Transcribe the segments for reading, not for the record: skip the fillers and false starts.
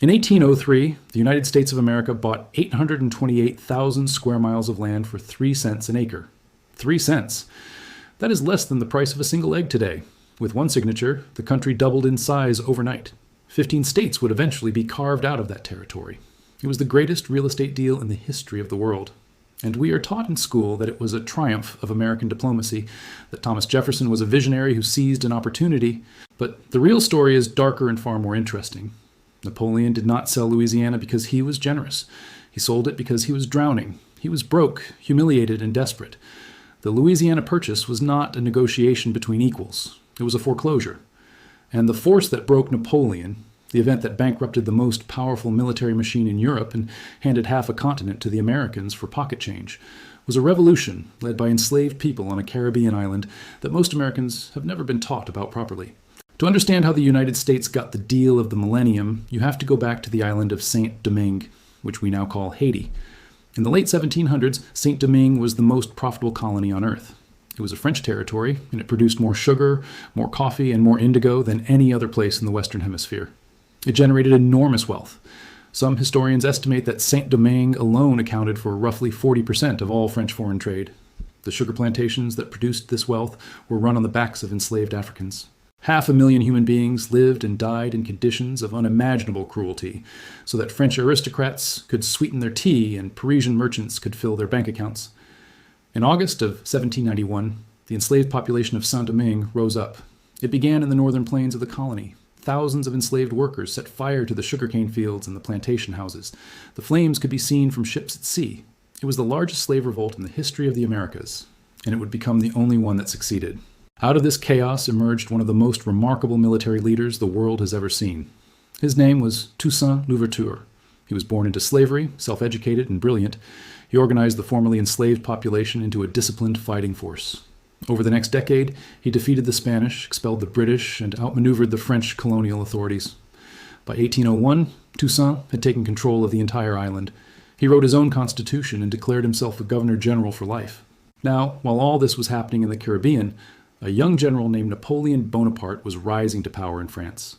In 1803, the United States of America bought 828,000 square miles of land for 3 cents an acre. 3 cents. That is less than the price of a single egg today. With one signature, the country doubled in size overnight. 15 states would eventually be carved out of that territory. It was the greatest real estate deal in the history of the world. And we are taught in school that it was a triumph of American diplomacy, that Thomas Jefferson was a visionary who seized an opportunity. But the real story is darker and far more interesting. Napoleon did not sell Louisiana because he was generous. He sold it because he was drowning. He was broke, humiliated, and desperate. The Louisiana Purchase was not a negotiation between equals. It was a foreclosure. And the force that broke Napoleon, the event that bankrupted the most powerful military machine in Europe and handed half a continent to the Americans for pocket change, was a revolution led by enslaved people on a Caribbean island that most Americans have never been taught about properly. To understand how the United States got the deal of the millennium, you have to go back to the island of Saint Domingue, which we now call Haiti. In the late 1700s, Saint Domingue was the most profitable colony on Earth. It was a French territory, and it produced more sugar, more coffee, and more indigo than any other place in the Western Hemisphere. It generated enormous wealth. Some historians estimate that Saint Domingue alone accounted for roughly 40% of all French foreign trade. The sugar plantations that produced this wealth were run on the backs of enslaved Africans. 500,000 human beings lived and died in conditions of unimaginable cruelty, so that French aristocrats could sweeten their tea and Parisian merchants could fill their bank accounts. In August of 1791, the enslaved population of Saint Domingue rose up. It began in the northern plains of the colony. Thousands of enslaved workers set fire to the sugarcane fields and the plantation houses. The flames could be seen from ships at sea. It was the largest slave revolt in the history of the Americas, and it would become the only one that succeeded. Out of this chaos emerged one of the most remarkable military leaders the world has ever seen. His name was Toussaint Louverture. He was born into slavery, self-educated and brilliant. He organized the formerly enslaved population into a disciplined fighting force. Over the next decade, he defeated the Spanish, expelled the British, and outmaneuvered the French colonial authorities. By 1801, Toussaint had taken control of the entire island. He wrote his own constitution and declared himself a governor-general for life. Now, while all this was happening in the Caribbean, a young general named Napoleon Bonaparte was rising to power in France.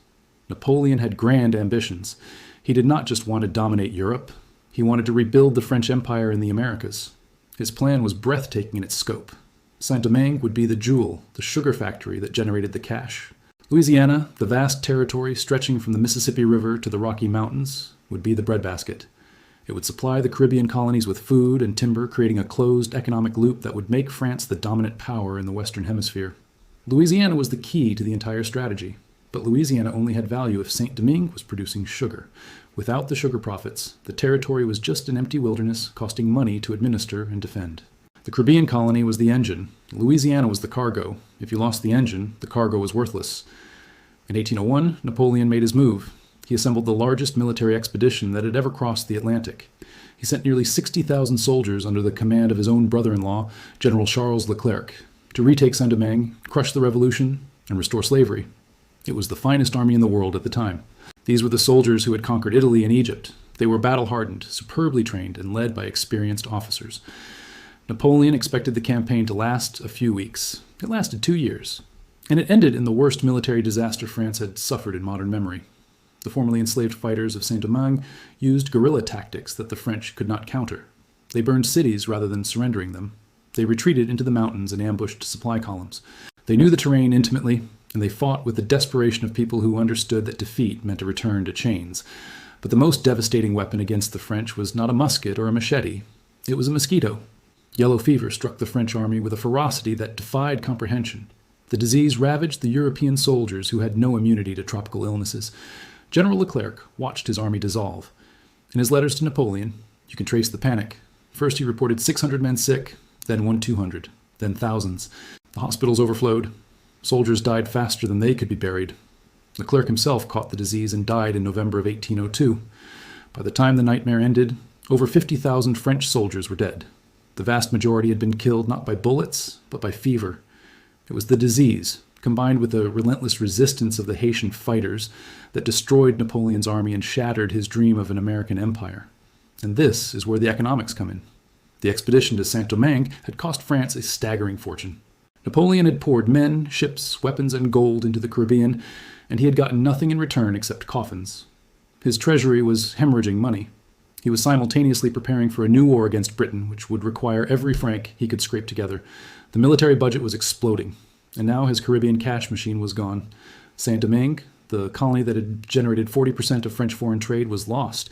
Napoleon had grand ambitions. He did not just want to dominate Europe. He wanted to rebuild the French Empire in the Americas. His plan was breathtaking in its scope. Saint Domingue would be the jewel, the sugar factory that generated the cash. Louisiana, the vast territory stretching from the Mississippi River to the Rocky Mountains, would be the breadbasket. It would supply the Caribbean colonies with food and timber, creating a closed economic loop that would make France the dominant power in the Western Hemisphere. Louisiana was the key to the entire strategy, but Louisiana only had value if Saint Domingue was producing sugar. Without the sugar profits, the territory was just an empty wilderness, costing money to administer and defend. The Caribbean colony was the engine. Louisiana was the cargo. If you lost the engine, the cargo was worthless. In 1801, Napoleon made his move. He assembled the largest military expedition that had ever crossed the Atlantic. He sent nearly 60,000 soldiers under the command of his own brother-in-law, General Charles Leclerc, to retake Saint Domingue, crush the revolution, and restore slavery. It was the finest army in the world at the time. These were the soldiers who had conquered Italy and Egypt. They were battle-hardened, superbly trained, and led by experienced officers. Napoleon expected the campaign to last a few weeks. It lasted 2 years, and it ended in the worst military disaster France had suffered in modern memory. The formerly enslaved fighters of Saint Domingue used guerrilla tactics that the French could not counter. They burned cities rather than surrendering them. They retreated into the mountains and ambushed supply columns. They knew the terrain intimately, and they fought with the desperation of people who understood that defeat meant a return to chains. But the most devastating weapon against the French was not a musket or a machete. It was a mosquito. Yellow fever struck the French army with a ferocity that defied comprehension. The disease ravaged the European soldiers who had no immunity to tropical illnesses. General Leclerc watched his army dissolve. In his letters to Napoleon, you can trace the panic. First he reported 600 men sick, then 200, then thousands. The hospitals overflowed. Soldiers died faster than they could be buried. Leclerc himself caught the disease and died in November of 1802. By the time the nightmare ended, over 50,000 French soldiers were dead. The vast majority had been killed not by bullets, but by fever. It was the disease, combined with the relentless resistance of the Haitian fighters, that destroyed Napoleon's army and shattered his dream of an American empire. And this is where the economics come in. The expedition to Saint Domingue had cost France a staggering fortune. Napoleon had poured men, ships, weapons, and gold into the Caribbean, and he had gotten nothing in return except coffins. His treasury was hemorrhaging money. He was simultaneously preparing for a new war against Britain, which would require every franc he could scrape together. The military budget was exploding, and now his Caribbean cash machine was gone. Saint Domingue, the colony that had generated 40% of French foreign trade, was lost.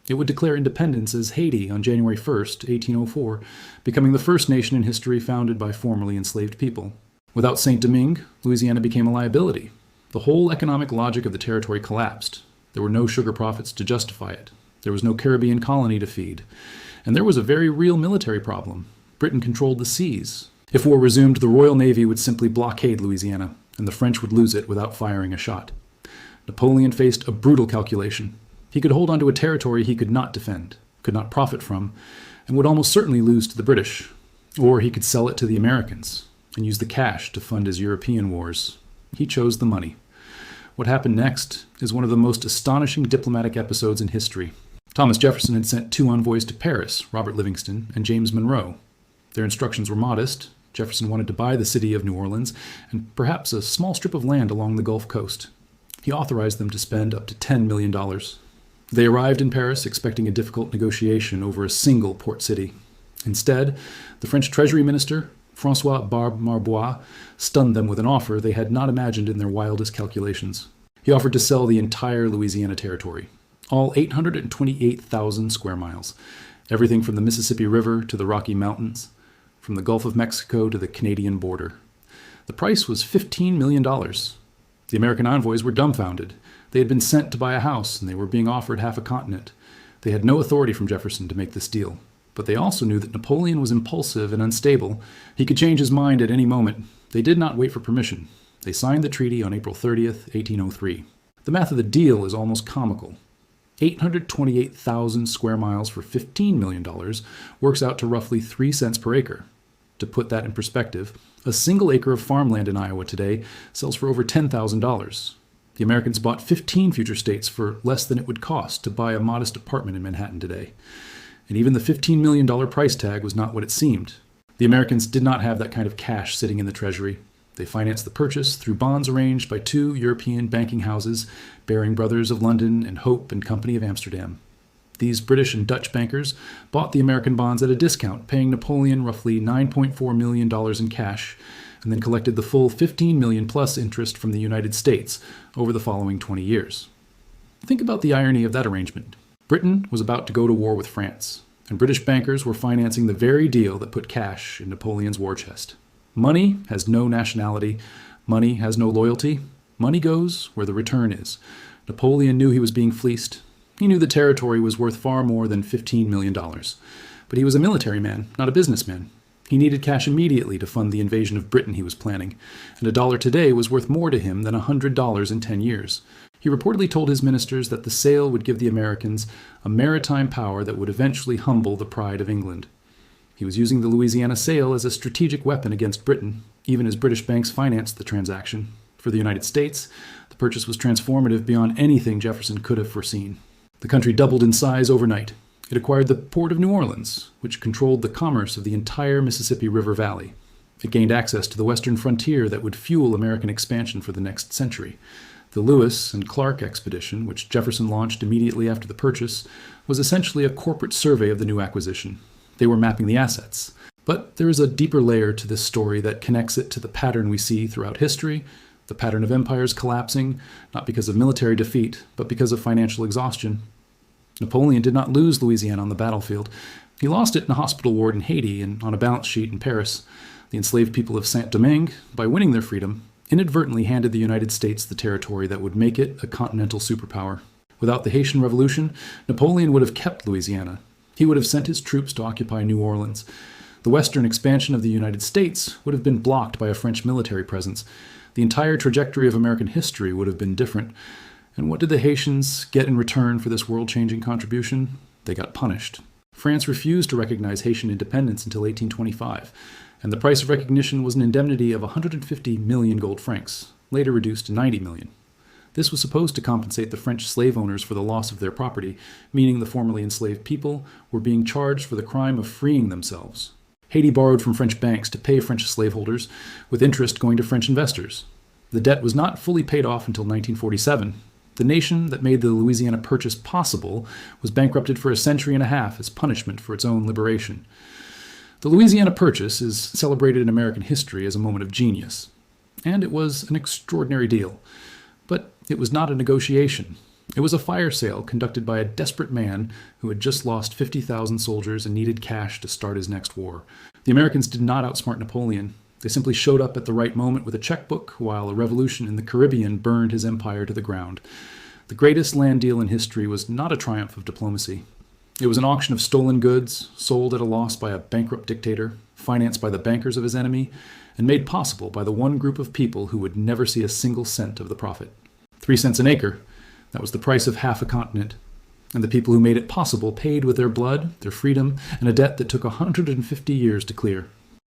It would declare independence as Haiti on January 1st, 1804, becoming the first nation in history founded by formerly enslaved people. Without Saint Domingue, Louisiana became a liability. The whole economic logic of the territory collapsed. There were no sugar profits to justify it. There was no Caribbean colony to feed. And there was a very real military problem. Britain controlled the seas. If war resumed, the Royal Navy would simply blockade Louisiana, and the French would lose it without firing a shot. Napoleon faced a brutal calculation. He could hold onto a territory he could not defend, could not profit from, and would almost certainly lose to the British. Or he could sell it to the Americans and use the cash to fund his European wars. He chose the money. What happened next is one of the most astonishing diplomatic episodes in history. Thomas Jefferson had sent 2 envoys to Paris, Robert Livingston and James Monroe. Their instructions were modest. Jefferson wanted to buy the city of New Orleans and perhaps a small strip of land along the Gulf Coast. He authorized them to spend up to $10 million. They arrived in Paris expecting a difficult negotiation over a single port city. Instead, the French Treasury Minister, François Barbe Marbois, stunned them with an offer they had not imagined in their wildest calculations. He offered to sell the entire Louisiana territory, all 828,000 square miles, everything from the Mississippi River to the Rocky Mountains, from the Gulf of Mexico to the Canadian border. The price was $15 million. The American envoys were dumbfounded. They had been sent to buy a house, and they were being offered half a continent. They had no authority from Jefferson to make this deal. But they also knew that Napoleon was impulsive and unstable. He could change his mind at any moment. They did not wait for permission. They signed the treaty on April 30th, 1803. The math of the deal is almost comical. 828,000 square miles for $15 million works out to roughly 3 cents per acre. To put that in perspective, a single acre of farmland in Iowa today sells for over $10,000. The Americans bought 15 future states for less than it would cost to buy a modest apartment in Manhattan today. And even the $15 million price tag was not what it seemed. The Americans did not have that kind of cash sitting in the treasury. They financed the purchase through bonds arranged by 2 European banking houses, Baring Brothers of London and Hope and Company of Amsterdam. These British and Dutch bankers bought the American bonds at a discount, paying Napoleon roughly $9.4 million in cash, and then collected the full $15 million plus interest from the United States over the following 20 years. Think about the irony of that arrangement. Britain was about to go to war with France, and British bankers were financing the very deal that put cash in Napoleon's war chest. Money has no nationality. Money has no loyalty. Money goes where the return is. Napoleon knew he was being fleeced. He knew the territory was worth far more than $15 million. But he was a military man, not a businessman. He needed cash immediately to fund the invasion of Britain he was planning, and a dollar today was worth more to him than $100 in 10 years. He reportedly told his ministers that the sale would give the Americans a maritime power that would eventually humble the pride of England. He was using the Louisiana sale as a strategic weapon against Britain, even as British banks financed the transaction. For the United States, the purchase was transformative beyond anything Jefferson could have foreseen. The country doubled in size overnight. It acquired the port of New Orleans, which controlled the commerce of the entire Mississippi River Valley. It gained access to the western frontier that would fuel American expansion for the next century. The Lewis and Clark expedition, which Jefferson launched immediately after the purchase, was essentially a corporate survey of the new acquisition. They were mapping the assets. But there is a deeper layer to this story that connects it to the pattern we see throughout history, the pattern of empires collapsing, not because of military defeat, but because of financial exhaustion. Napoleon did not lose Louisiana on the battlefield. He lost it in a hospital ward in Haiti and on a balance sheet in Paris. The enslaved people of Saint Domingue, by winning their freedom, inadvertently handed the United States the territory that would make it a continental superpower. Without the Haitian Revolution, Napoleon would have kept Louisiana. He would have sent his troops to occupy New Orleans. The western expansion of the United States would have been blocked by a French military presence. The entire trajectory of American history would have been different. And what did the Haitians get in return for this world-changing contribution? They got punished. France refused to recognize Haitian independence until 1825, and the price of recognition was an indemnity of 150 million gold francs, later reduced to 90 million. This was supposed to compensate the French slave owners for the loss of their property, meaning the formerly enslaved people were being charged for the crime of freeing themselves. Haiti borrowed from French banks to pay French slaveholders, with interest going to French investors. The debt was not fully paid off until 1947. The nation that made the Louisiana Purchase possible was bankrupted for a century and a half as punishment for its own liberation. The Louisiana Purchase is celebrated in American history as a moment of genius. And it was an extraordinary deal. But it was not a negotiation. It was a fire sale conducted by a desperate man who had just lost 50,000 soldiers and needed cash to start his next war. The Americans did not outsmart Napoleon. They simply showed up at the right moment with a checkbook while a revolution in the Caribbean burned his empire to the ground. The greatest land deal in history was not a triumph of diplomacy. It was an auction of stolen goods, sold at a loss by a bankrupt dictator, financed by the bankers of his enemy, and made possible by the one group of people who would never see a single cent of the profit. 3 cents an acre, that was the price of half a continent. And the people who made it possible paid with their blood, their freedom, and a debt that took 150 years to clear.